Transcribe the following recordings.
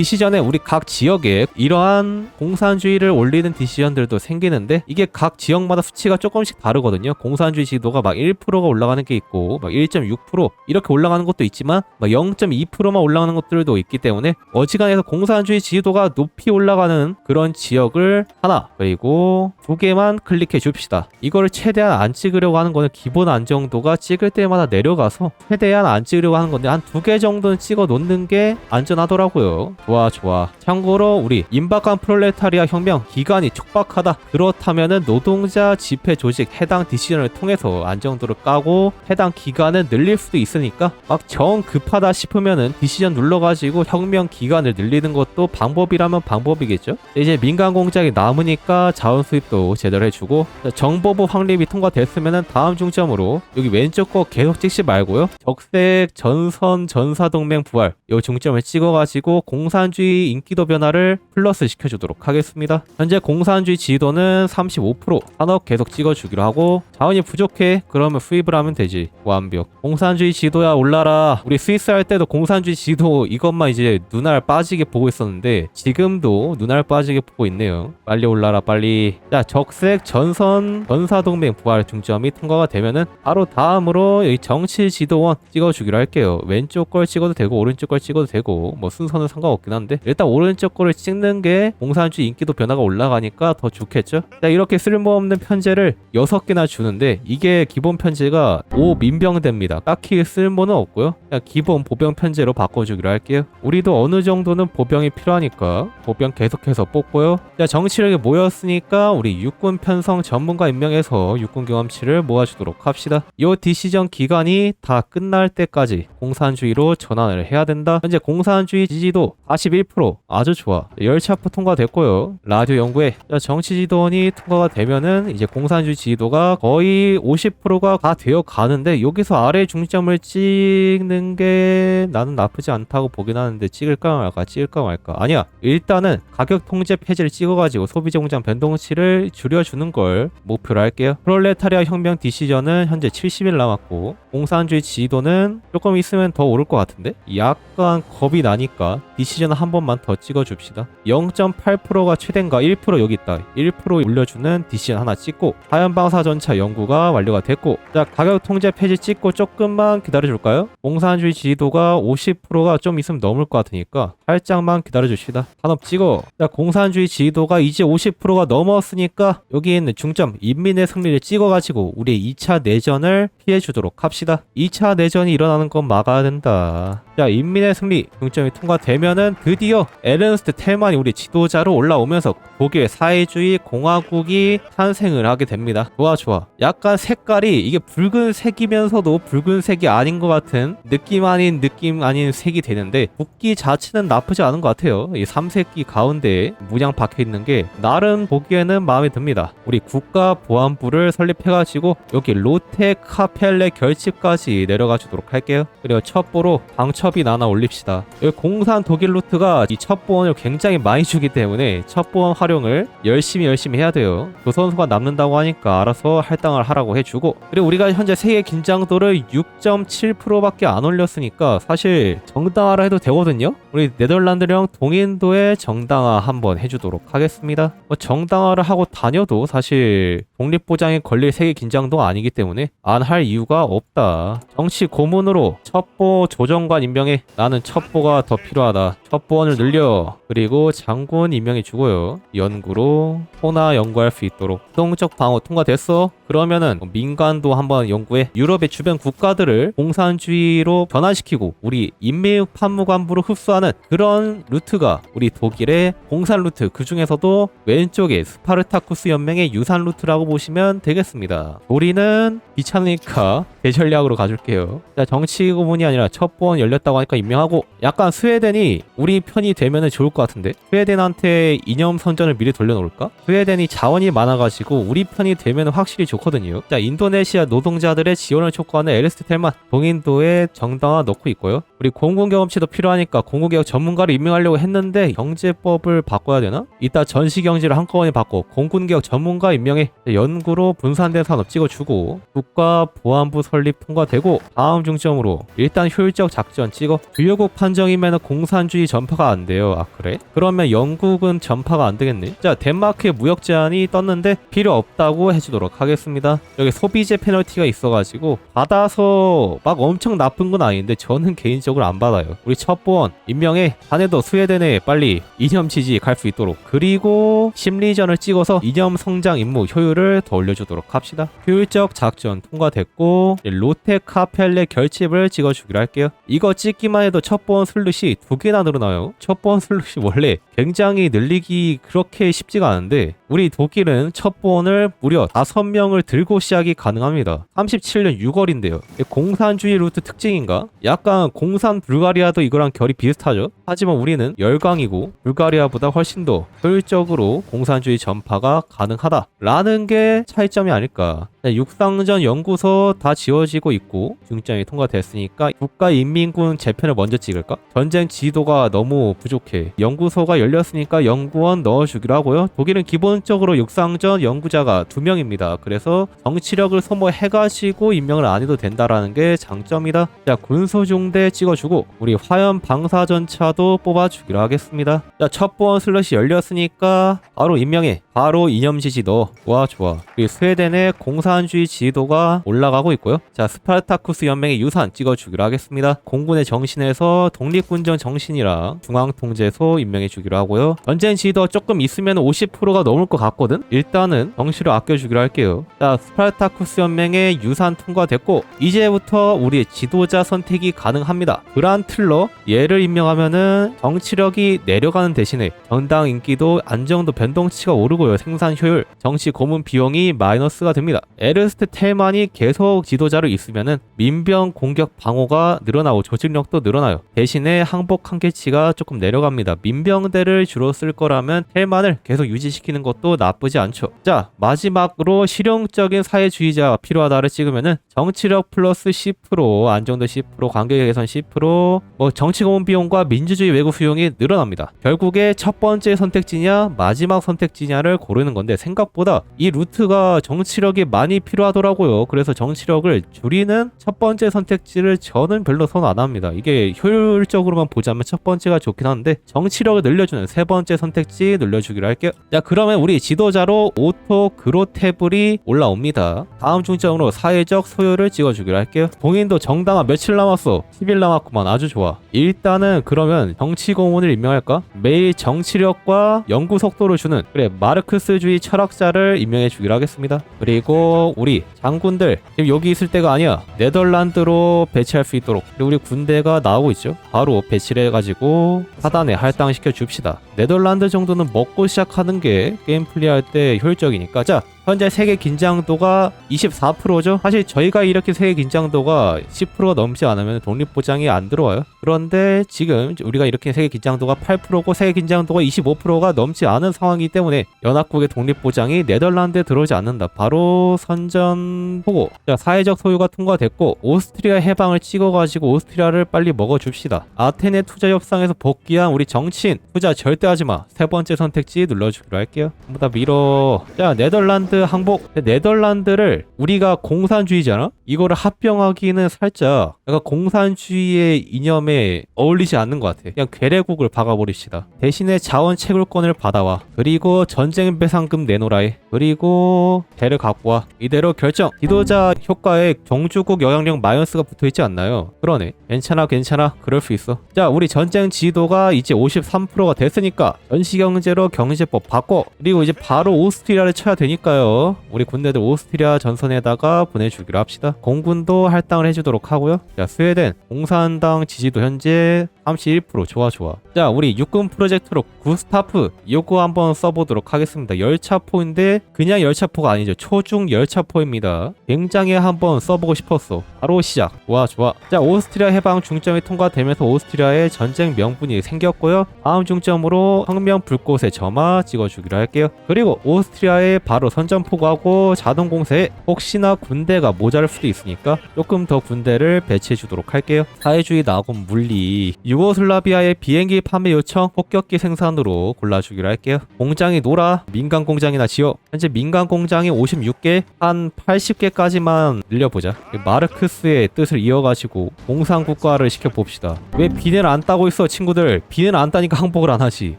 디시전에 우리 각 지역에 이러한 공산주의를 올리는 디시전들도 생기는데 이게 각 지역마다 수치가 조금씩 다르거든요. 공산주의 지도가 막 1%가 올라가는 게 있고 막 1.6% 이렇게 올라가는 것도 있지만 막 0.2%만 올라가는 것들도 있기 때문에 어지간해서 공산주의 지도가 높이 올라가는 그런 지역을 하나 그리고 2개만 클릭해 줍시다. 이거를 최대한 안 찍으려고 하는 거는 기본 안정도가 찍을 때마다 내려가서 최대한 안 찍으려고 하는 건데 한 2개 정도는 찍어 놓는 게 안전하더라고요. 좋아. 참고로 우리 임박한 프롤레타리아 혁명 기간이 촉박하다. 그렇다면은 노동자 집회 조직 해당 디시전을 통해서 안정도를 까고 해당 기간을 늘릴 수도 있으니까 막 정 급하다 싶으면은 디시전 눌러가지고 혁명 기간을 늘리는 것도 방법이라면 방법이겠죠. 이제 민간 공작이 남으니까 자원 수입도 제대로 해주고 정보부 확립이 통과됐으면은 다음 중점으로 여기 왼쪽 거 계속 찍지 말고요. 적색 전선 전사동맹 부활 이 중점을 찍어가지고 공산주의 인기도 변화를 플러스 시켜주도록 하겠습니다. 현재 공산주의 지도는 35% 산업 계속 찍어주기로 하고 자원이 부족해 그러면 수입을 하면 되지. 완벽. 공산주의 지도야 올라라. 우리 스위스 할 때도 공산주의 지도 이것만 이제 눈알 빠지게 보고 있었는데 지금도 눈알 빠지게 보고 있네요. 빨리 올라라 빨리. 자 적색 전선 전사동맹 부활 중점이 통과가 되면은 바로 다음으로 여기 정치 지도원 찍어주기로 할게요. 왼쪽 걸 찍어도 되고 오른쪽 걸 찍어도 되고 뭐 순서는 상관없긴 한데 일단 오른쪽 거를 찍는 게 공산주의 인기도 변화가 올라가니까 더 좋겠죠. 자 이렇게 쓸모없는 편제를 6개나 주는데 이게 기본 편제가 5민병대입니다. 딱히 쓸모는 없고요. 그냥 기본 보병 편제로 바꿔주기로 할게요. 우리도 어느 정도는 보병이 필요하니까 보병 계속해서 뽑고요. 자 정치력이 모였으니까 우리 육군 편성 전문가 임명해서 육군 경험치를 모아주도록 합시다. 이 디시전 기간이 다 끝날 때까지 공산주의로 전환을 해야 된다. 현재 공산주의 지지도 41% 아주 좋아. 열차포 통과됐고요. 라디오 연구회 정치지도원이 통과가 되면은 이제 공산주의 지지도가 거의 50%가 다 되어 가는데 여기서 아래 중점을 찍는 게 나는 나쁘지 않다고 보긴 하는데 찍을까 말까 아니야. 일단은 가격 통제 폐지를 찍어가지고 소비자 공장 변동치를 줄여주는 걸 목표로 할게요. 프롤레타리아 혁명 디시전은 현재 70일 남았고 공산주의 지지도는 조금 있으면 더 오를 것 같은데 약간 겁이 나니까 디시전 한 번만 더 찍어줍시다. 0.8%가 최대인가 1% 여기 있다. 1% 올려주는 디시전 하나 찍고 하얀방사전차 연구가 완료가 됐고 자 가격 통제 폐지 찍고 조금만 기다려줄까요? 공산주의 지지도가 50%가 좀 있으면 넘을 것 같으니까 살짝만 기다려줍시다. 산업 찍어. 자 공산주의 지지도가 이제 50%가 넘었으니까 여기 있는 중점 인민의 승리를 찍어가지고 우리의 2차 내전을 피해주도록 합시다. 2차 내전이 일어나는 건 막아야 된다. 자 인민의 승리 중점이 통과되면은 드디어 에른스트 텔만이 우리 지도자로 올라오면서 독일 사회주의 공화국이 탄생을 하게 됩니다. 좋아. 약간 색깔이 이게 붉은색이면서도 붉은색이 아닌 것 같은 느낌 아닌 색이 되는데 국기 자체는 나쁘지 않은 것 같아요. 이 삼색기 가운데에 문양 박혀있는 게 나름 보기에는 마음에 듭니다. 우리 국가보안부를 설립해가지고 여기 로테 카펠레 결집까지 내려가 주도록 할게요. 그리고 첩보로 방첩이 하나 올립시다. 여기 공산 독일 루트가 이 첩보원을 굉장히 많이 주기 때문에 첩보원 활용을 열심히 해야 돼요. 조선소가 남는다고 하니까 알아서 할당을 하라고 해주고 그리고 우리가 현재 세계 긴장도를 6.7%밖에 안 올렸으니까 사실 정당화를 해도 되거든요. 우리 네덜란드랑 동인도에 정당화 한번 해주도록 하겠습니다. 정당화를 하고 다녀도 사실 독립보장에 걸릴 세계 긴장도가 아니기 때문에 안 할 이유가 없다. 정치 고문으로 첩보 조정관 임명해. 나는 첩보가 더 필요하다. 첩보원을 늘려. 그리고 장군 임명해 주고요. 연구로 소나 연구할 수 있도록. 수동적 방어 통과됐어. 그러면은 민간도 한번 연구해. 유럽의 주변 국가들을 공산주의로 변환시키고 우리 인민육 판무관부로 흡수하는 그런 루트가 우리 독일의 공산 루트, 그 중에서도 왼쪽에 스파르타쿠스 연맹의 유산 루트라고 보시면 되겠습니다. 우리는 귀찮으니까 대전략으로 가줄게요. 자, 정치 고문이 아니라 첩보원 열렸다고 하니까 임명하고 약간 스웨덴이 우리 편이 되면 좋을 것 같은데 스웨덴한테 이념 선전을 미리 돌려놓을까? 스웨덴이 자원이 많아가지고 우리 편이 되면 확실히 좋거든요. 자, 인도네시아 노동자들의 지원을 촉구하는 에르스트 텔만 동인도에 정당화 넣고 있고요. 우리 공군 경험치도 필요하니까 공군개혁 전문가를 임명하려고 했는데 경제법을 바꿔야 되나? 이따 전시경제를 한꺼번에 바꿔 공군개혁 전문가 임명해. 연구로 분산된 산업 찍어주고 국가보안부 설립 통과되고 다음 중점으로 일단 효율적 작전 찍어. 주요국 판정이면 공산주의 전파가 안 돼요. 아 그래? 그러면 영국은 전파가 안 되겠네. 자 덴마크의 무역 제한이 떴는데 필요 없다고 해주도록 하겠습니다. 여기 소비재 페널티가 있어가지고 받아서 막 엄청 나쁜 건 아닌데 저는 개인적으로 안 받아요. 우리 첩보원 임명해. 자네도 스웨덴에 빨리 이념 지지 갈 수 있도록. 그리고 심리전을 찍어서 이념 성장 임무 효율을 더 올려주도록 합시다. 효율적 작전 통과됐고 로테 카펠레 결집을 찍어주기로 할게요. 이거 찍기만 해도 첩보원 슬롯이 2개나 늘어나요. 첩보원 슬롯이 원래 굉장히 늘리기 그렇게 쉽지가 않은데 우리 독일은 첩보원을 무려 5명을 들고 시작이 가능합니다. 37년 6월인데요. 공산주의 루트 특징인가? 약간 공산 불가리아도 이거랑 결이 비슷하죠. 하지만 우리는 열강이고 불가리아보다 훨씬 더 효율적으로 공산주의 전파가 가능하다라는 게 차이점이 아닐까. 육상전 연구소 다 지어지고 있고 중점이 통과됐으니까 국가인민군 재편을 먼저 찍을까? 전쟁 지도가 너무 부족해. 연구소가 열렸으니까 연구원 넣어주기로 하고요. 독일은 기본적으로 육상전 연구자가 2명입니다. 그래서 정치력을 소모해가지고 임명을 안 해도 된다라는 게 장점이다. 자 군소중대 찍어주고 우리 화염 방사전차도 뽑아주기로 하겠습니다. 자 첩보원 슬롯이 열렸으니까 바로 임명해. 바로 이념지지 넣어. 와 좋아. 우리 스웨덴의 공산주의 지도가 올라가고 있고요. 자 스파르타쿠스 연맹의 유산 찍어주기로 하겠습니다. 공군의 정신에서 독립군정 정신이랑 중앙통제소 임명해주기로 하고요. 전쟁 지도 조금 있으면 50%가 넘을 것 같거든. 일단은 정시를 아껴주기로 할게요. 자 스파르타쿠스 연맹의 유산 통과됐고 이제부터 우리의 지도자 선택이 가능합니다. 그란틀러 얘를 임명하면은 정치력이 내려가는 대신에 정당 인기도 안정도 변동치가 오르고요. 생산 효율, 정치 고문 비용이 마이너스가 됩니다. 에르스트 텔만이 계속 지도자로 있으면은 민병 공격 방어가 늘어나고 조직력도 늘어나요. 대신에 항복 한계치가 조금 내려갑니다. 민병대를 주로 쓸 거라면 텔만을 계속 유지시키는 것도 나쁘지 않죠. 자 마지막으로 실용적인 사회주의자가 필요하다를 찍으면은 정치력 플러스 10%, 안정도 10%, 관계 개선 10%, 뭐 정치 고문 비용과 민주주의 외국 수용이 늘어납니다. 결국에 첫 번째 선택지냐 마지막 선택지냐를 고르는 건데 생각보다 이 루트가 정치력이 많이 필요하더라고요. 그래서 정치력을 줄이는 첫 번째 선택지를 저는 별로 선호 안 합니다. 이게 효율적으로만 보자면 첫 번째가 좋긴 한데 정치력을 늘려주는 세 번째 선택지 늘려주기로 할게요. 자 그러면 우리 지도자로 오토 그로테블이 올라옵니다. 다음 중점으로 사회적 소요를 찍어주기로 할게요. 봉인도 정당화 며칠 남았어? 10일 남았구만. 아주 좋아. 일단은 그러면 정치 고문을 임명할까? 매일 정치력과 연구 속도를 주는 그래 마르크스주의 철학자를 임명해 주기로 하겠습니다. 그리고 우리 장군들 지금 여기 있을 때가 아니야. 네덜란드로 배치할 수 있도록. 그리고 우리 군대가 나오고 있죠. 바로 배치를 해가지고 사단에 할당시켜 줍시다. 네덜란드 정도는 먹고 시작하는 게 게임 플레이할 때 효율적이니까. 자 현재 세계 긴장도가 24%죠. 사실 저희가 이렇게 세계 긴장도가 10%가 넘지 않으면 독립보장이 안 들어와요. 그런데 지금 우리가 이렇게 세계 긴장도가 8%고 세계 긴장도가 25%가 넘지 않은 상황이기 때문에 연합국의 독립보장이 네덜란드에 들어오지 않는다. 바로 선전보고. 자 사회적 소유가 통과됐고 오스트리아 해방을 찍어가지고 오스트리아를 빨리 먹어줍시다. 아테네 투자 협상에서 복귀한 우리 정치인 투자 절대 하지마. 세 번째 선택지 눌러주기로 할게요. 전부 다 밀어. 자 네덜란드 항복. 네덜란드를 우리가 공산주의잖아? 이거를 합병하기는 살짝 약간 공산주의의 이념에 어울리지 않는 것 같아. 그냥 괴뢰국을 박아버립시다. 대신에 자원 채굴권을 받아와. 그리고 전쟁 배상금 내놓으라 해. 그리고 배를 갖고 와. 이대로 결정. 지도자 효과에 종주국 영향력 마이너스가 붙어있지 않나요? 그러네. 괜찮아 그럴 수 있어. 자 우리 전쟁 지도가 이제 53%가 됐으니까 전시경제로 경제법 바꿔. 그리고 이제 바로 오스트리아를 쳐야 되니까요. 우리 군대들 오스트리아 전선에다가 보내주기로 합시다. 공군도 할당을 해주도록 하고요. 자 스웨덴 공산당 지지도 현재 31%. 좋아. 자 우리 육군 프로젝트로 구스타프 요거 한번 써보도록 하겠습니다. 열차포인데 그냥 열차포가 아니죠. 초중 열차포입니다. 굉장히 한번 써보고 싶었어. 바로 시작. 좋아. 자 오스트리아 해방 중점이 통과되면서 오스트리아의 전쟁 명분이 생겼고요. 다음 중점으로 혁명 불꽃의 점화 찍어주기로 할게요. 그리고 오스트리아에 바로 선전포고하고 자동공세에 혹시나 군대가 모자랄 수도 있으니까 조금 더 군대를 배치해주도록 할게요. 사회주의 낙원 물리 유고슬라비아의 비행기 판매 요청 폭격기 생산으로 골라주기로 할게요. 공장이 노라, 민간 공장이나 지어. 현재 민간 공장이 56개, 한 80개까지만 늘려보자. 마르크스의 뜻을 이어가지고 공산국가를 시켜봅시다. 왜 비는 안 따고 있어 친구들. 비는 안 따니까 항복을 안 하지.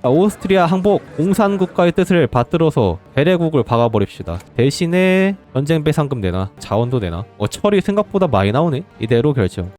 오스트리아 항복, 공산국가의 뜻을 받들어서 배례국을 박아버립시다. 대신에 전쟁 배상금 내나 자원도 내나. 철이 생각보다 많이 나오네. 이대로 결정.